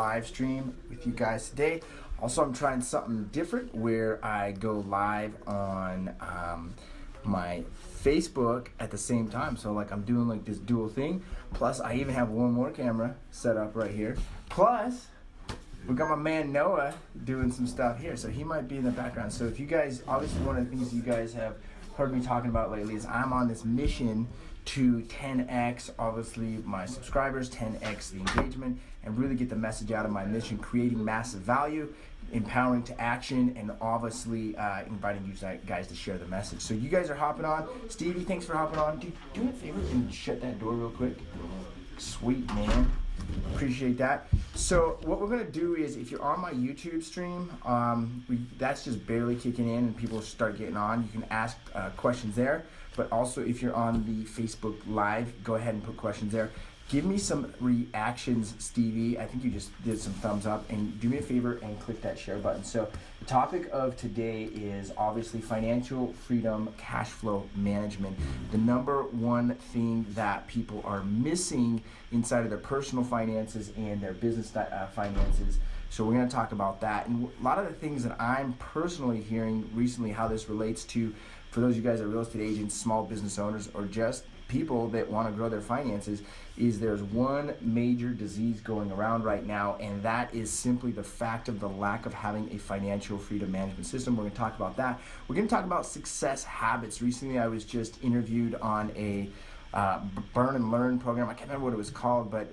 live stream with you guys today. Also, I'm trying something different where I go live on my Facebook at the same time. So like I'm doing like this dual thing. Plus I even have one more camera set up right here. Plus we got my man Noah doing some stuff here. So he might be in the background. So if you guys, obviously one of the things you guys have heard me talking about lately is I'm on this mission to 10x obviously my subscribers, 10x the engagement, and really get the message out of my mission, creating massive value, empowering to action, and obviously inviting you guys to share the message. So you guys are hopping on. Stevie, thanks for hopping on. Do me a favor and shut that door real quick. Sweet, man. Appreciate that. So what we're gonna do is, if you're on my YouTube stream, that's just barely kicking in and people start getting on, you can ask questions there. But also if you're on the Facebook Live, go ahead and put questions there. Give me some reactions, Stevie. I think you just did some thumbs up, and do me a favor and click that share button. So the topic of today is obviously financial freedom, cash flow management. The number one thing that people are missing inside of their personal finances and their business finances. So we're gonna talk about that. And a lot of the things that I'm personally hearing recently, how this relates to, for those of you guys that are real estate agents, small business owners, or just people that want to grow their finances, is there's one major disease going around right now, and that is simply the fact of the lack of having a financial freedom management system. We're going to talk about that. We're going to talk about success habits. Recently I was just interviewed on a Burn and Learn program. I can't remember what it was called, but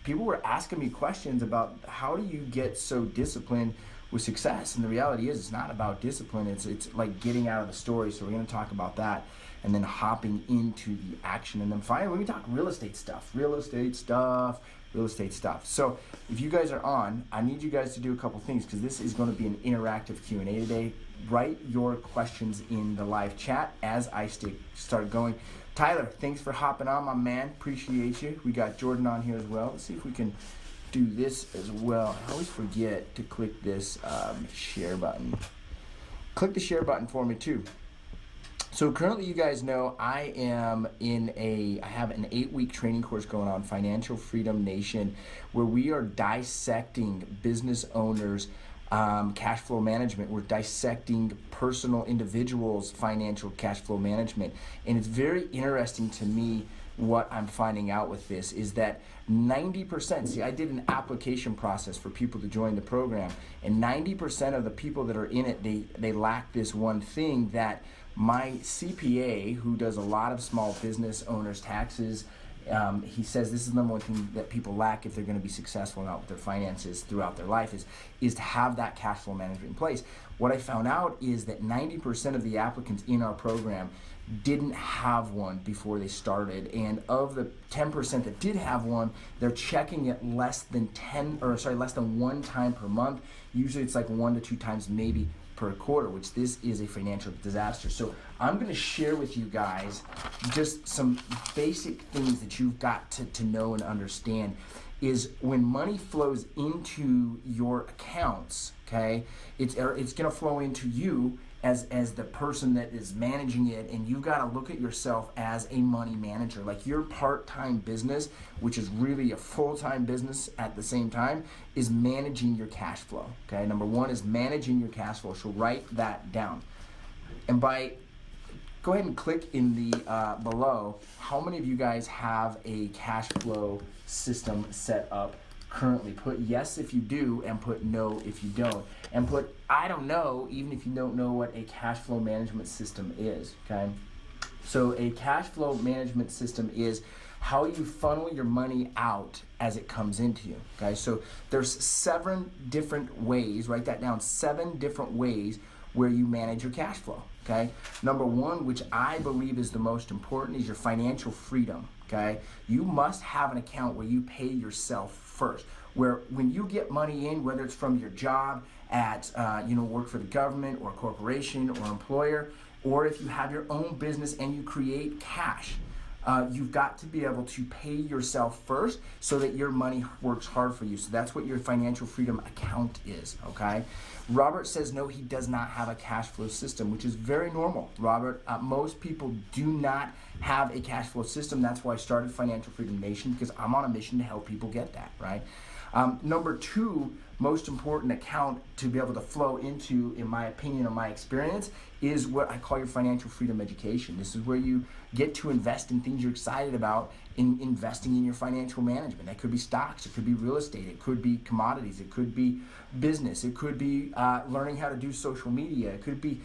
people were asking me questions about how do you get so disciplined with success. And the reality is, it's not about discipline, it's like getting out of the story. So we're going to talk about that, and then hopping into the action. And then finally, we're going to talk real estate stuff. So if you guys are on, I need you guys to do a couple things, because this is going to be an interactive Q&A today. Write your questions in the live chat as I start going. Tyler, thanks for hopping on, my man. Appreciate you. We got Jordan on here as well. Let's see if we can do this as well. I always forget to click this share button. Click the share button for me too. So currently, you guys know I have an 8-week training course going on, Financial Freedom Nation, where we are dissecting business owners' cash flow management. We're dissecting personal individuals' financial cash flow management. And it's very interesting to me what I'm finding out with this is that 90%, see, I did an application process for people to join the program, and 90% of the people that are in it, they lack this one thing that my CPA, who does a lot of small business owners' taxes, he says this is the number one thing that people lack if they're going to be successful out with their finances throughout their life is to have that cash flow management in place. What I found out is that 90% of the applicants in our program didn't have one before they started, and of the 10% that did have one, they're checking it less than one time per month. Usually it's like 1 to 2 times maybe per quarter, which this is a financial disaster. So I'm going to share with you guys just some basic things that you've got to know and understand. Is when money flows into your accounts, okay, it's going to flow into you as the person that is managing it, and you got to look at yourself as a money manager. Like your part-time business, which is really a full-time business at the same time, is managing your cash flow. Okay, number one is managing your cash flow. So write that down. And go ahead and click in the below. How many of you guys have a cash flow system set up currently? Put yes if you do, and put no if you don't, and put I don't know even if you don't know what a cash flow management system is. Okay, so a cash flow management system is how you funnel your money out as it comes into you. Okay, so there's 7 different ways. Write that down. 7 different ways where you manage your cash flow. Okay, number one, which I believe is the most important, is your financial freedom. Okay, you must have an account where you pay yourself first, where when you get money in, whether it's from your job at work for the government or a corporation or employer, or if you have your own business and you create cash, you've got to be able to pay yourself first so that your money works hard for you. So that's what your financial freedom account is. Okay, Robert says no, he does not have a cash flow system, which is very normal. Robert, most people do not have a cash flow system. That's why I started Financial Freedom Nation, because I'm on a mission to help people get that, right? Number two, most important account to be able to flow into, in my opinion or my experience, is what I call your financial freedom education. This is where you get to invest in things you're excited about, in investing in your financial management. That could be stocks, it could be real estate, it could be commodities, it could be business, it could be learning how to do social media, it could be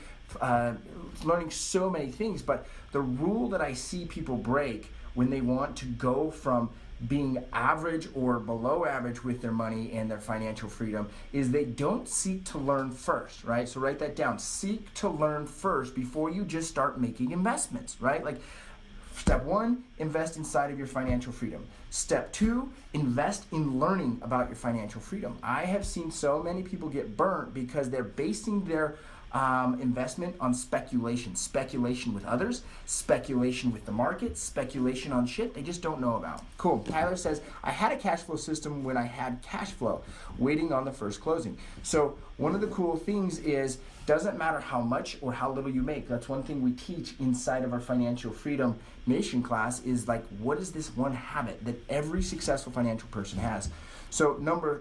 learning so many things. But the rule that I see people break when they want to go from being average or below average with their money and their financial freedom is they don't seek to learn first, right? So write that down. Seek to learn first before you just start making investments, right? Like, step one, invest inside of your financial freedom. Step two, invest in learning about your financial freedom. I have seen so many people get burnt because they're basing their investment on speculation with others, speculation with the market, speculation on shit they just don't know about. Cool. Tyler says, I had a cash flow system when I had cash flow, waiting on the first closing. So one of the cool things is, doesn't matter how much or how little you make. That's one thing we teach inside of our Financial Freedom Nation class, is like, what is this one habit that every successful financial person has? So number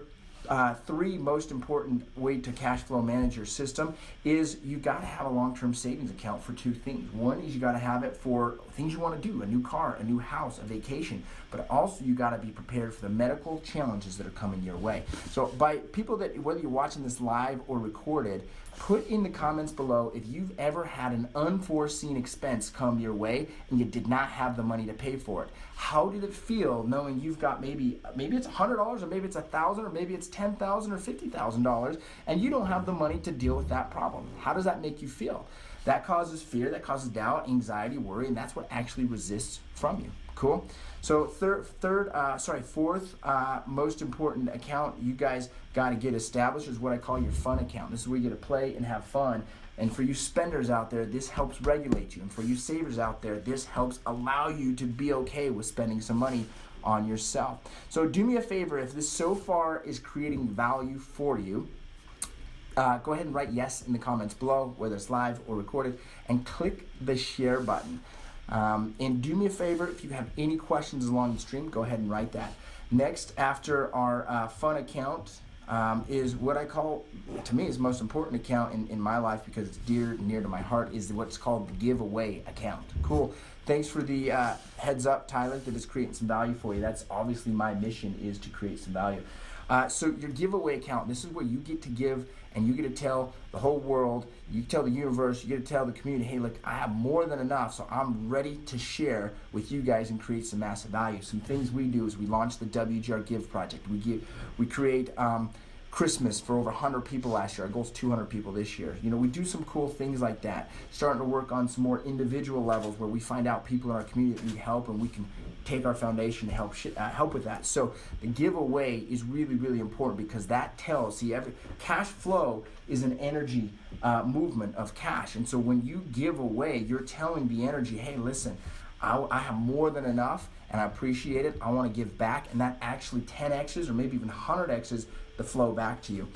three most important way to cash flow manage your system is you got to have a long-term savings account for two things. One is you got to have it for things you want to do, a new car, a new house, a vacation, but also you got to be prepared for the medical challenges that are coming your way. So by people that, whether you're watching this live or recorded, put in the comments below if you've ever had an unforeseen expense come your way and you did not have the money to pay for it. How did it feel knowing you've got maybe it's $100 or maybe it's $1,000 or maybe it's $10,000 or $50,000 and you don't have the money to deal with that problem? How does that make you feel? That causes fear, that causes doubt, anxiety, worry, and that's what actually resists from you. Cool? So fourth most important account you guys got to get established is what I call your fun account. This is where you get to play and have fun. And for you spenders out there, this helps regulate you. And for you savers out there, this helps allow you to be okay with spending some money on yourself. So do me a favor, if this so far is creating value for you, go ahead and write yes in the comments below, whether it's live or recorded, and click the share button. And do me a favor, if you have any questions along the stream, go ahead and write that. Next, after our fun account, is what I call, to me, is the most important account in my life because it's dear and near to my heart, is what's called the giveaway account. Cool. Thanks for the heads up, Tyler, that is creating some value for you. That's obviously my mission, is to create some value. So your giveaway account, this is where you get to give and you get to tell the whole world, you tell the universe, you get to tell the community, hey, look, I have more than enough, so I'm ready to share with you guys and create some massive value. Some things we do is we launch the WGR Give Project. We create Christmas for over 100 people last year. Our goal is 200 people this year. You know, we do some cool things like that. Starting to work on some more individual levels where we find out people in our community that need help and we can take our foundation to help with that. So the giveaway is really, really important because that tells, cash flow is an energy movement of cash. And so when you give away, you're telling the energy, hey, listen, I have more than enough and I appreciate it. I want to give back. And that actually 10x's or maybe even 100x's the flow back to you.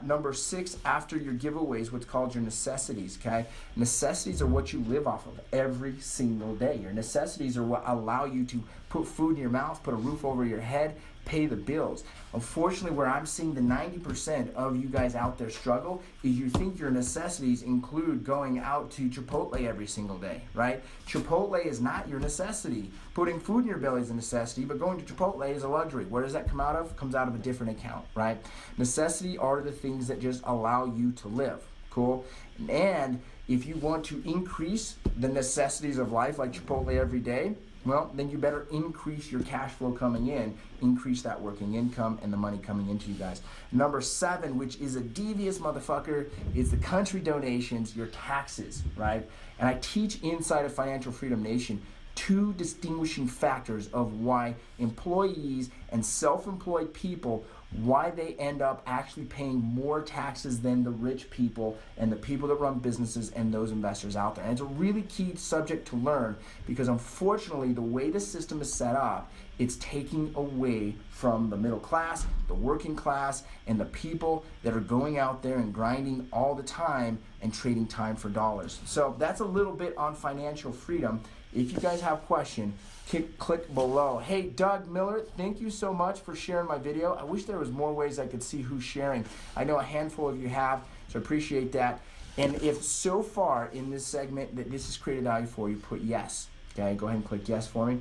Number 6, after your giveaways, what's called your necessities, okay? Necessities are what you live off of every single day. Your necessities are what allow you to put food in your mouth, put a roof over your head, pay the bills. Unfortunately, where I'm seeing the 90% of you guys out there struggle is you think your necessities include going out to Chipotle every single day, right? Chipotle is not your necessity. Putting food in your belly is a necessity, but going to Chipotle is a luxury. Where does that come out of? It comes out of a different account, right? Necessity are the things that just allow you to live. Cool? And if you want to increase the necessities of life like Chipotle every day, well, then you better increase your cash flow coming in, increase that working income and the money coming into you guys. Number 7, which is a devious motherfucker, is the country donations, your taxes, right? And I teach inside of Financial Freedom Nation 2 distinguishing factors of why employees and self-employed people, why they end up actually paying more taxes than the rich people and the people that run businesses and those investors out there. And it's a really key subject to learn because unfortunately the way the system is set up, it's taking away from the middle class, the working class, and the people that are going out there and grinding all the time and trading time for dollars. So that's a little bit on financial freedom. If you guys have questions, click below. Hey, Doug Miller, thank you so much for sharing my video. I wish there was more ways I could see who's sharing. I know a handful of you have, so I appreciate that. And if so far in this segment that this has created value for you, put yes. Okay, go ahead and click yes for me.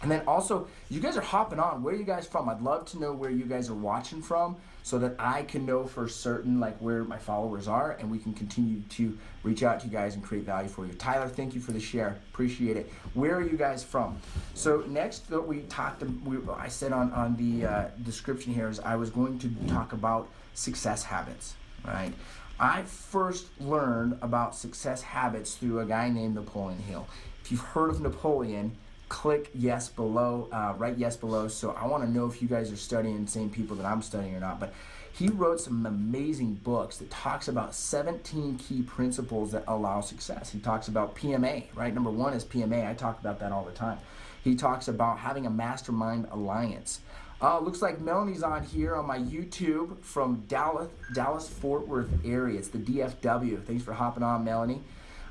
And then also, you guys are hopping on. Where are you guys from? I'd love to know where you guys are watching from so that I can know for certain like where my followers are, and we can continue to reach out to you guys and create value for you. Tyler, thank you for the share. Appreciate it. Where are you guys from? So next that I said on the description here is I was going to talk about success habits, right? I first learned about success habits through a guy named Napoleon Hill. If you've heard of Napoleon, click yes below, write yes below. So I want to know if you guys are studying the same people that I'm studying or not. But he wrote some amazing books that talks about 17 key principles that allow success. He talks about PMA, right? Number one is PMA. I talk about that all the time. He talks about having a mastermind alliance. Looks like Melanie's on here on my YouTube from Dallas Fort Worth area. It's the DFW. Thanks for hopping on, Melanie.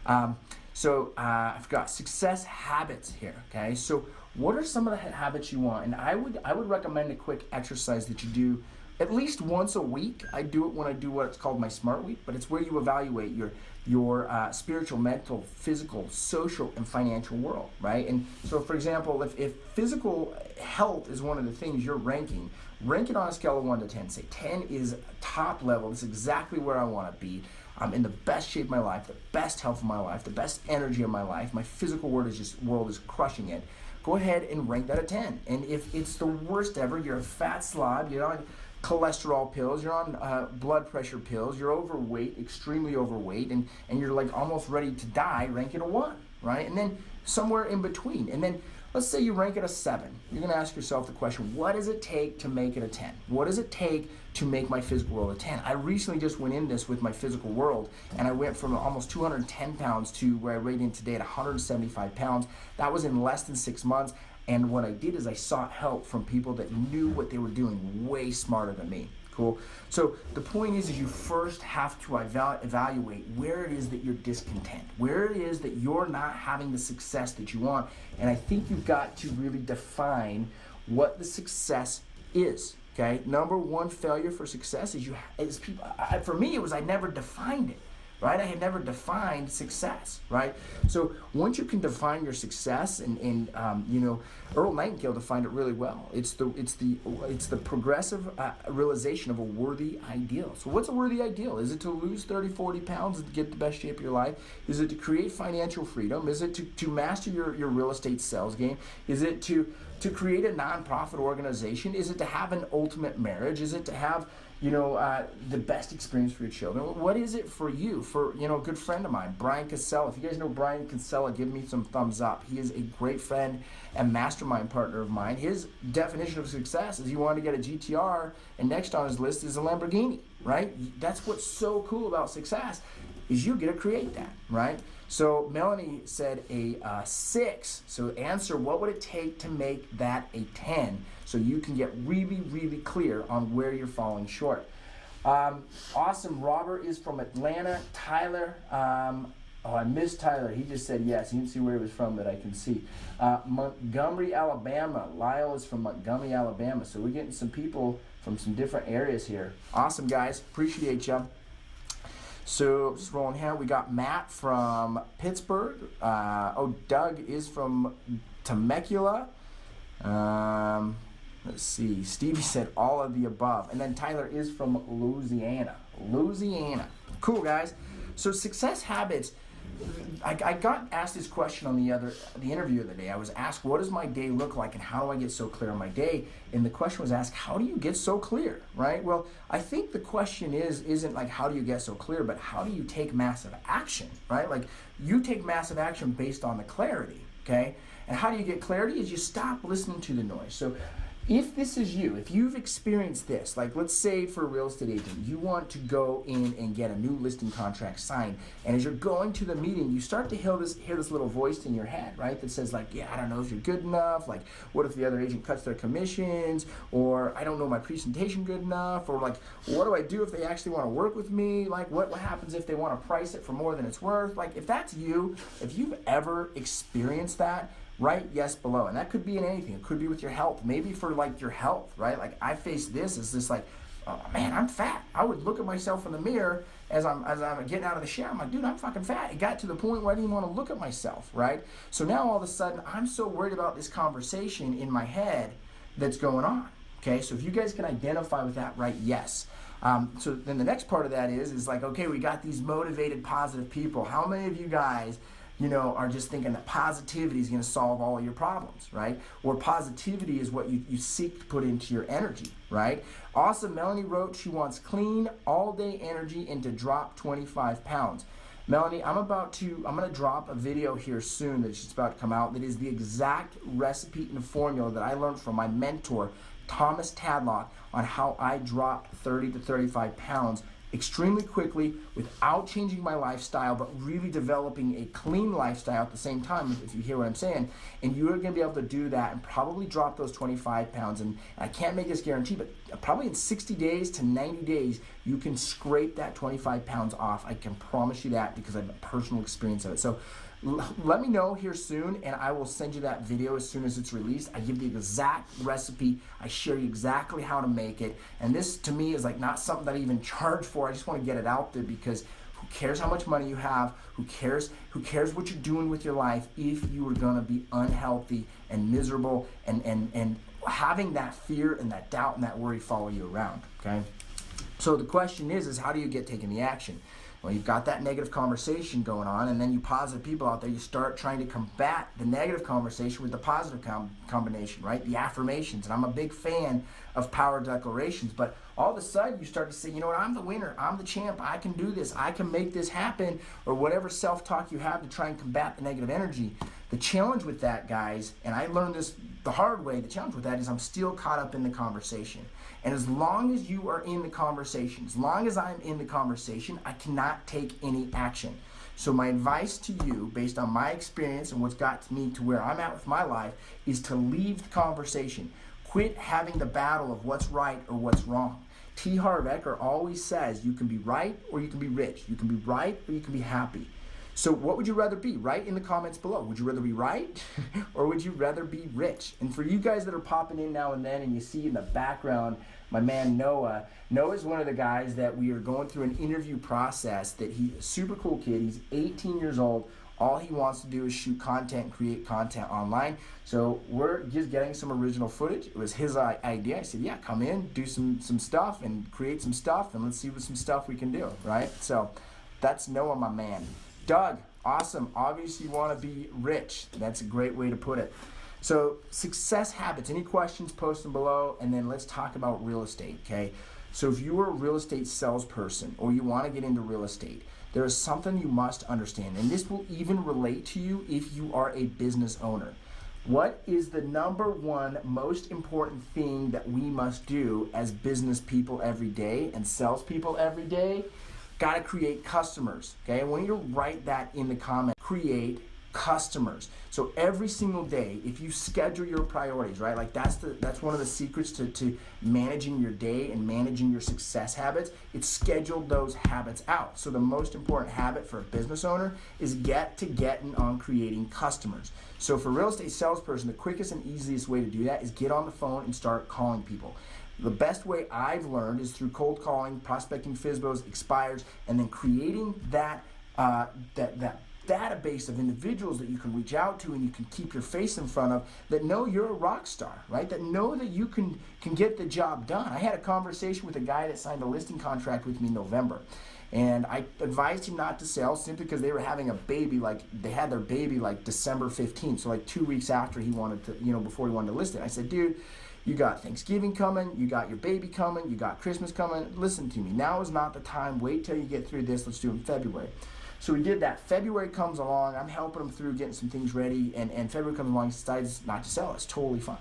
I've got success habits here, okay? So what are some of the habits you want? And I would recommend a quick exercise that you do at least once a week. I do it when I do what's called my Smart Week, but it's where you evaluate your spiritual, mental, physical, social, and financial world, right? And so, for example, if physical health is one of the things you're ranking, rank it on a scale of 1 to 10. Say 10 is top level. This is exactly where I want to be. I'm in the best shape of my life, the best health of my life, the best energy of my life. My physical world is crushing it. Go ahead and rank that a 10. And if it's the worst ever, you're a fat slob, you're on cholesterol pills, you're on blood pressure pills, you're overweight, extremely overweight, and you're like almost ready to die, rank it a 1, right? And then somewhere in between. And then let's say you rank it a 7. You're gonna ask yourself the question, what does it take to make it a 10? What does it take to make my physical world a 10? I recently just went in this with my physical world, and I went from almost 210 pounds to where I weighed in today at 175 pounds. That was in less than 6 months. And what I did is I sought help from people that knew what they were doing way smarter than me. Cool. So the point is you first have to evaluate where it is that you're discontent, where it is that you're not having the success that you want. And I think you've got to really define what the success is. Okay. Number one failure for success is people. For me, it was I never defined it. Right? I had never defined success, right? So once you can define your success, and Earl Nightingale defined it really well. It's the progressive realization of a worthy ideal. So what's a worthy ideal? Is it to lose 30, 40 pounds and get the best shape of your life? Is it to create financial freedom? Is it to master your real estate sales game? Is it to create a nonprofit organization? Is it to have an ultimate marriage? Is it to have the best experience for your children? What is it for you? For, a good friend of mine, Brian Casella. If you guys know Brian Casella, give me some thumbs up. He is a great friend and mastermind partner of mine. His definition of success is he wanted to get a GTR, and next on his list is a Lamborghini, right? That's what's so cool about success, is you get to create that, right? So Melanie said a 6. So answer, what would it take to make that a 10? So you can get really, really clear on where you're falling short. Awesome. Robert is from Atlanta. Tyler, I missed Tyler. He just said yes. He didn't see where he was from, but I can see. Montgomery, Alabama. Lyle is from Montgomery, Alabama. So we're getting some people from some different areas here. Awesome, guys. Appreciate you. So just rolling here. We got Matt from Pittsburgh. Doug is from Temecula. Let's see. Stevie said all of the above. And then Tyler is from Louisiana. Cool, guys. So success habits. I got asked this question on the interview of the day. I was asked, what does my day look like and how do I get so clear on my day? And the question was asked, how do you get so clear, right? Well, I think the question isn't like how do you get so clear, but how do you take massive action, right? Like you take massive action based on the clarity, okay? And how do you get clarity is you stop listening to the noise. So if this is you, if you've experienced this, like let's say for a real estate agent, you want to go in and get a new listing contract signed, and as you're going to the meeting, you start to hear this little voice in your head, right, that says like, yeah, I don't know if you're good enough, like what if the other agent cuts their commissions, or I don't know my presentation good enough, or like what do I do if they actually want to work with me, like what happens if they want to price it for more than it's worth. Like if that's you, if you've ever experienced that, write yes below. And that could be in anything. It could be with your health. Maybe for like your health, right? Like I face this as this like, oh man, I'm fat. I would look at myself in the mirror as I'm getting out of the shower. I'm like, dude, I'm fucking fat. It got to the point where I didn't even want to look at myself, right? So now all of a sudden I'm so worried about this conversation in my head that's going on. Okay, so if you guys can identify with that, write yes. So then the next part of that is like, okay, we got these motivated, positive people. How many of you guys are just thinking that positivity is going to solve all of your problems, right? Or positivity is what you seek to put into your energy, right? Awesome. Melanie wrote she wants clean, all-day energy and to drop 25 pounds. Melanie, I'm going to drop a video here soon that's just about to come out that is the exact recipe and formula that I learned from my mentor, Thomas Tadlock, on how I dropped 30 to 35 pounds extremely quickly without changing my lifestyle, but really developing a clean lifestyle at the same time, if you hear what I'm saying. And you're going to be able to do that and probably drop those 25 pounds. And I can't make this guarantee, but probably in 60 days to 90 days, you can scrape that 25 pounds off. I can promise you that because I have a personal experience of it. So let me know here soon, and I will send you that video as soon as it's released. I give the exact recipe. I share you exactly how to make it. And this, to me, is like not something that I even charge for. I just want to get it out there because who cares how much money you have? Who cares what you're doing with your life if you are going to be unhealthy and miserable and having that fear and that doubt and that worry follow you around, okay? So the question is how do you get taking the action? Well, you've got that negative conversation going on, and then you positive people out there, you start trying to combat the negative conversation with the positive combination, right? The affirmations. And I'm a big fan of power declarations, but all of a sudden you start to say, you know what, I'm the winner, I'm the champ, I can do this, I can make this happen, or whatever self-talk you have to try and combat the negative energy. The challenge with that, guys, and I learned this the hard way, the challenge with that is I'm still caught up in the conversation. And as long as you are in the conversation, as long as I'm in the conversation, I cannot take any action. So my advice to you, based on my experience and what's got me to where I'm at with my life, is to leave the conversation. Quit having the battle of what's right or what's wrong. T. Harv Eker always says you can be right or you can be rich. You can be right or you can be happy. So what would you rather be? Write in the comments below. Would you rather be right or would you rather be rich? And for you guys that are popping in now and then and you see in the background my man Noah. Noah's one of the guys that we are going through an interview process that he's a super cool kid. He's 18 years old. All he wants to do is shoot content, create content online. So we're just getting some original footage. It was his idea. I said, yeah, come in, do some stuff and create some stuff and let's see what some stuff we can do, right? So that's Noah, my man. Doug, awesome. Obviously, you want to be rich. That's a great way to put it. So success habits. Any questions, post them below, and then let's talk about real estate, okay? So if you are a real estate salesperson or you want to get into real estate, there is something you must understand, and this will even relate to you if you are a business owner. What is the number one most important thing that we must do as business people every day and salespeople every day? Got to create customers, okay? I want you to write that in the comments. Create customers. So every single day, if you schedule your priorities, right? Like that's one of the secrets to managing your day and managing your success habits. It's schedule those habits out. So the most important habit for a business owner is getting on creating customers. So for a real estate salesperson, the quickest and easiest way to do that is get on the phone and start calling people. The best way I've learned is through cold calling, prospecting FSBOs, expires, and then creating that database of individuals that you can reach out to and you can keep your face in front of that know you're a rock star, right? That know that you can get the job done. I had a conversation with a guy that signed a listing contract with me in November. And I advised him not to sell simply because they were having a baby, like they had their baby like December 15th. So like 2 weeks after he wanted to, before he wanted to list it. I said, dude, you got Thanksgiving coming, you got your baby coming, you got Christmas coming. Listen to me, now is not the time. Wait till you get through this. Let's do it in February. So we did that. February comes along. I'm helping him through getting some things ready. And February comes along. He decides not to sell. It's totally fine.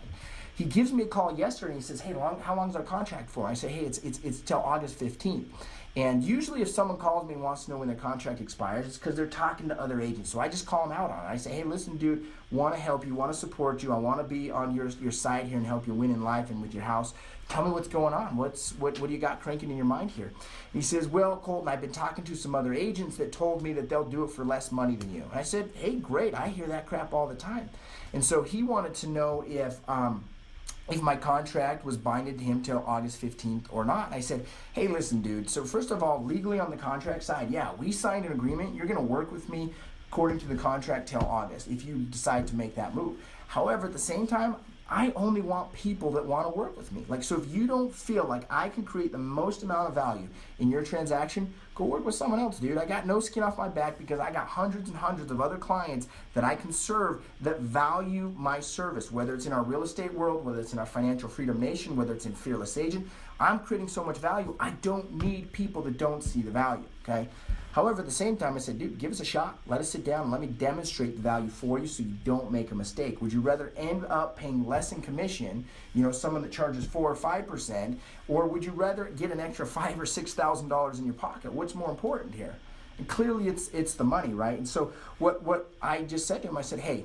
He gives me a call yesterday and he says, hey, how long is our contract for? I say, hey, it's till August 15th. And usually if someone calls me and wants to know when their contract expires, it's because they're talking to other agents. So I just call them out on it. I say, hey, listen, dude, want to help you, want to support you. I want to be on your side here and help you win in life and with your house. Tell me what's going on. What do you got cranking in your mind here? And he says, well, Colton, I've been talking to some other agents that told me that they'll do it for less money than you. And I said, hey, great. I hear that crap all the time. And so he wanted to know if my contract was binded to him till August 15th or not. And I said, hey, listen, dude, so first of all, legally on the contract side, yeah, we signed an agreement. You're going to work with me according to the contract till August if you decide to make that move. However, at the same time, I only want people that want to work with me. Like, so if you don't feel like I can create the most amount of value in your transaction, go work with someone else, dude. I got no skin off my back because I got hundreds and hundreds of other clients that I can serve that value my service, whether it's in our real estate world, whether it's in our financial freedom nation, whether it's in Fearless Agent. I'm creating so much value, I don't need people that don't see the value, okay? However, at the same time, I said, dude, give us a shot. Let us sit down and let me demonstrate the value for you so you don't make a mistake. Would you rather end up paying less in commission, someone that charges 4 or 5%, or would you rather get an extra $5,000 or $6,000 in your pocket? What's more important here? And clearly it's the money, right? And so what I just said to him, I said, hey,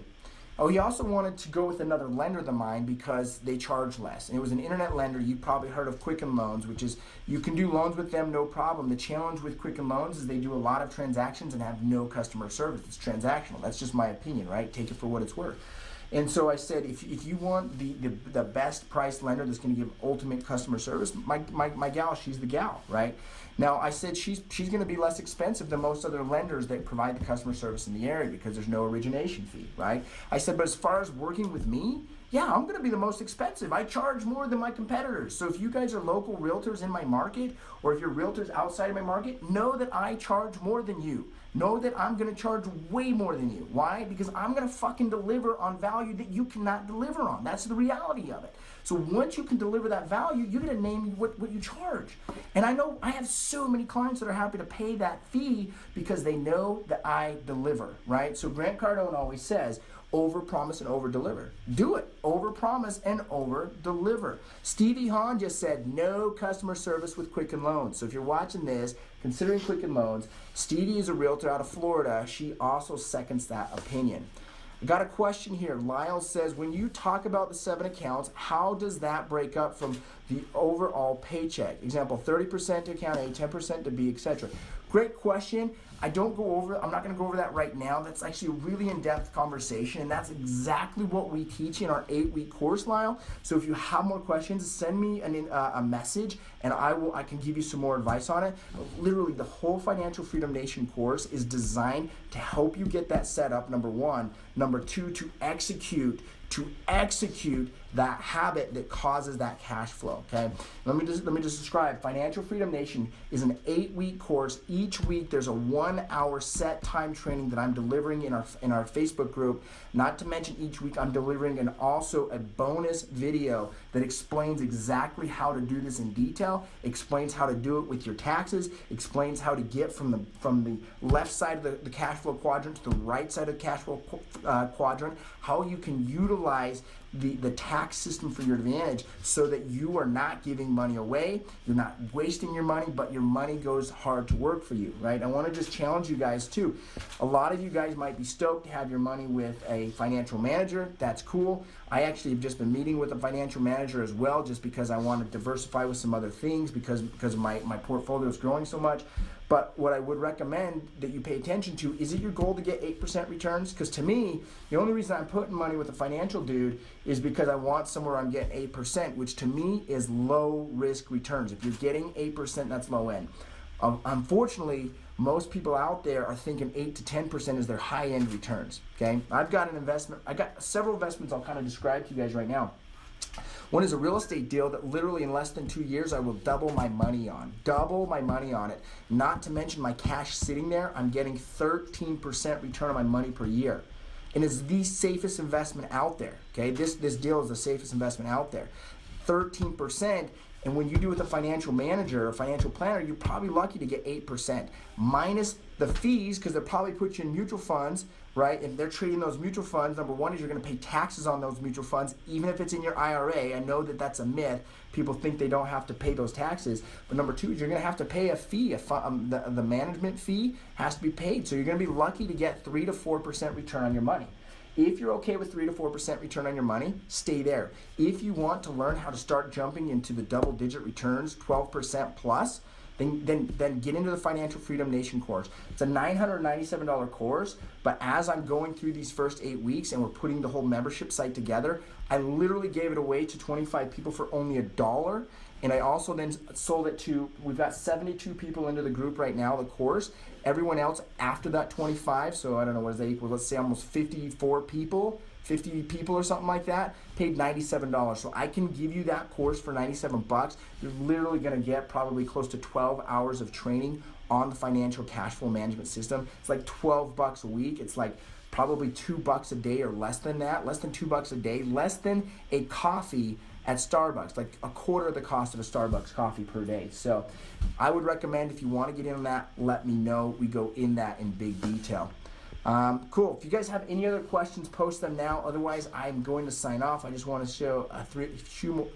he also wanted to go with another lender than mine because they charge less. And it was an internet lender. You probably heard of Quicken Loans, which is you can do loans with them, no problem. The challenge with Quicken Loans is they do a lot of transactions and have no customer service. It's transactional. That's just my opinion, right? Take it for what it's worth. And so I said, if you want the best price lender that's going to give ultimate customer service, my gal, she's the gal, right? Now, I said she's going to be less expensive than most other lenders that provide the customer service in the area because there's no origination fee, right? I said, but as far as working with me, yeah, I'm going to be the most expensive. I charge more than my competitors. So if you guys are local realtors in my market, or if you're realtors outside of my market, know that I charge more than you. Know that I'm going to charge way more than you. Why? Because I'm going to fucking deliver on value that you cannot deliver on. That's the reality of it. So once you can deliver that value, you're going to name what you charge. And I know I have so many clients that are happy to pay that fee because they know that I deliver, right? So Grant Cardone always says, over-promise and over-deliver. Do it. Over-promise and over-deliver. Stevie Hahn just said no customer service with Quicken Loans. So if you're watching this, considering Quicken Loans, Stevie is a realtor out of Florida. She also seconds that opinion. I got a question here. Lyle says, when you talk about the 7 accounts, how does that break up from the overall paycheck? Example, 30% to account A, 10% to B, etc. Great question. I'm not going to go over that right now. That's actually a really in-depth conversation, and that's exactly what we teach in our 8-week course, Lyle. So if you have more questions, send me a message, and I can give you some more advice on it. Literally, the whole Financial Freedom Nation course is designed to help you get that set up, number one. Number two, to execute that habit that causes that cash flow, okay? Let me just describe. Financial Freedom Nation is an 8-week course. Each week there's a 1-hour set time training that I'm delivering in our Facebook group. Not to mention each week I'm delivering also a bonus video that explains exactly how to do this in detail, explains how to do it with your taxes, explains how to get from the left side of the cash flow quadrant to the right side of the cash flow quadrant, how you can utilize the tax system for your advantage so that you are not giving money away, you're not wasting your money, but your money goes hard to work for you, right? I want to just challenge you guys too. A lot of you guys might be stoked to have your money with a financial manager. That's cool. I actually have just been meeting with a financial manager as well, just because I want to diversify with some other things because my portfolio is growing so much. But what I would recommend that you pay attention to, is it your goal to get 8% returns? Because to me, the only reason I'm putting money with a financial dude is because I want somewhere I'm getting 8%, which to me is low risk returns. If you're getting 8%, that's low end. Unfortunately, most people out there are thinking 8 to 10% is their high end returns, okay? I've got several investments I'll kind of describe to you guys right now. One is a real estate deal that literally in less than 2 years I will double my money on it. Not to mention my cash sitting there, I'm getting 13% return on my money per year. And it's the safest investment out there, okay? This deal is the safest investment out there. 13%, and when you do with a financial manager or financial planner, you're probably lucky to get 8%. Minus the fees, because they'll probably put you in mutual funds, right? If they're trading those mutual funds, number one is you're going to pay taxes on those mutual funds, even if it's in your IRA. I know that that's a myth. People think they don't have to pay those taxes. But number two is you're going to have to pay a fee. The management fee has to be paid. So you're going to be lucky to get 3 to 4% return on your money. If you're okay with 3 to 4% return on your money, stay there. If you want to learn how to start jumping into the double-digit returns, 12% plus, then get into the Financial Freedom Nation course. It's a $997 course, but as I'm going through these first 8 weeks and we're putting the whole membership site together, I literally gave it away to 25 people for only $1. And I also then sold it to, we've got 72 people into the group right now, the course. Everyone else after that 25, so I don't know, what does that equal? Let's say almost 50 people or something like that, paid $97. So I can give you that course for $97. You're literally gonna get probably close to 12 hours of training on the financial cash flow management system. It's like $12 a week. It's like probably $2 a day or less than that, less than $2 a day, less than a coffee at Starbucks, like a quarter of the cost of a Starbucks coffee per day. So I would recommend, if you want to get in on that, let me know. We go in that in big detail. Cool. If you guys have any other questions, post them now. Otherwise, I'm going to sign off. I just want to show a few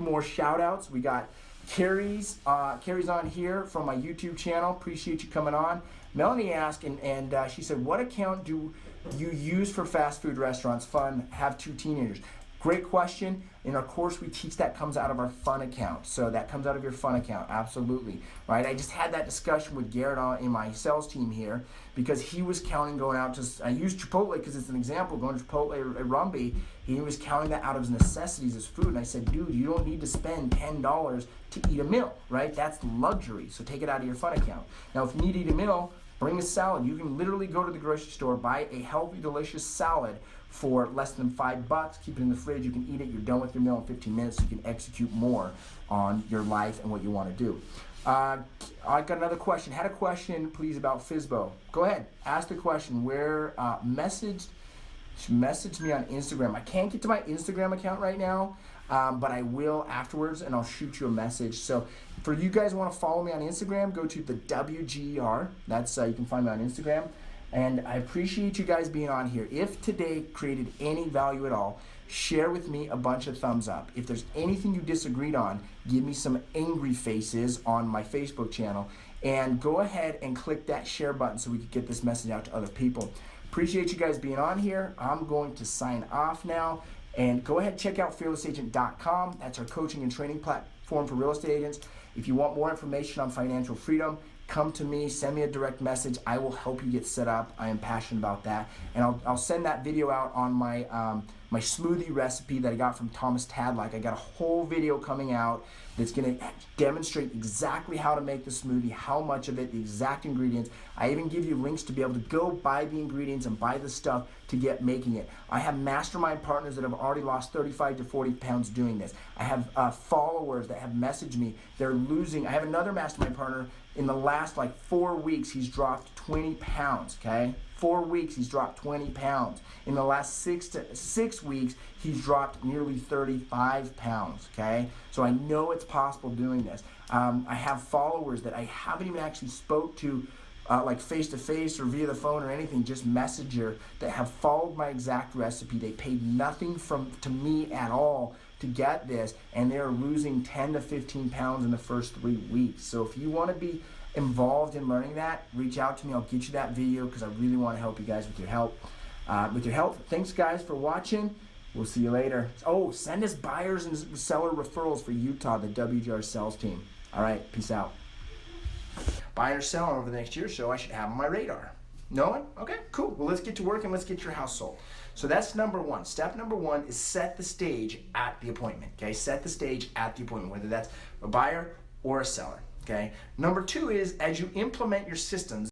more shout outs. We got Carrie's on here from my YouTube channel. Appreciate you coming on. Melanie asked, and she said, what account do you use for fast food restaurants? Fun, have 2 teenagers. Great question. In our course, we teach that comes out of our fun account. So that comes out of your fun account, absolutely. Right? I just had that discussion with Garrett in my sales team here because he was counting going out to, I use Chipotle because it's an example, going to Chipotle or Rumby, he was counting that out of his necessities as food. And I said, dude, you don't need to spend $10 to eat a meal, right? That's luxury. So take it out of your fun account. Now, if you need to eat a meal, bring a salad. You can literally go to the grocery store, buy a healthy, delicious salad for less than $5, keep it in the fridge, you can eat it, you're done with your meal in 15 minutes, you can execute more on your life and what you want to do. I got another question. Had a question, please, about FSBO. Go ahead, ask the question. Message me on Instagram. I can't get to my Instagram account right now, but I will afterwards, and I'll shoot you a message. So for you guys who want to follow me on Instagram, go to the WGR. That's you can find me on Instagram. And I appreciate you guys being on here. If today created any value at all, share with me a bunch of thumbs up. If there's anything you disagreed on, give me some angry faces on my Facebook channel. And go ahead and click that share button so we can get this message out to other people. Appreciate you guys being on here. I'm going to sign off now. And go ahead and check out fearlessagent.com. That's our coaching and training platform for real estate agents. If you want more information on financial freedom, come to me, send me a direct message. I will help you get set up. I am passionate about that. And I'll send that video out on my my smoothie recipe that I got from Thomas Tadlock. I got a whole video coming out that's going to demonstrate exactly how to make the smoothie, how much of it, the exact ingredients. I even give you links to be able to go buy the ingredients and buy the stuff to get making it. I have mastermind partners that have already lost 35 to 40 pounds doing this. I have followers that have messaged me. They're losing. I have another mastermind partner. In the last 4 weeks, he's dropped 20 pounds, okay? 4 weeks, he's dropped 20 pounds. In the last 6 weeks, he's dropped nearly 35 pounds, okay? So I know it's possible doing this. I have followers that I haven't even actually spoke to face-to-face or via the phone or anything, just Messenger, that have followed my exact recipe. They paid nothing to me at all to get this, and they're losing 10 to 15 pounds in the first 3 weeks. So if you want to be involved in learning that, reach out to me. I'll get you that video because I really want to help you guys with your help. Thanks guys for watching. We'll see you later. Oh, send us buyers and seller referrals for Utah, the WGR sales team. All right, peace out. Buying or selling over the next year or so, I should have on my radar. No one? Okay, cool. Well, let's get to work and let's get your house sold. So that's number one. Step number one is set the stage at the appointment. Okay, set the stage at the appointment, whether that's a buyer or a seller. Okay. Number two is, as you implement your systems,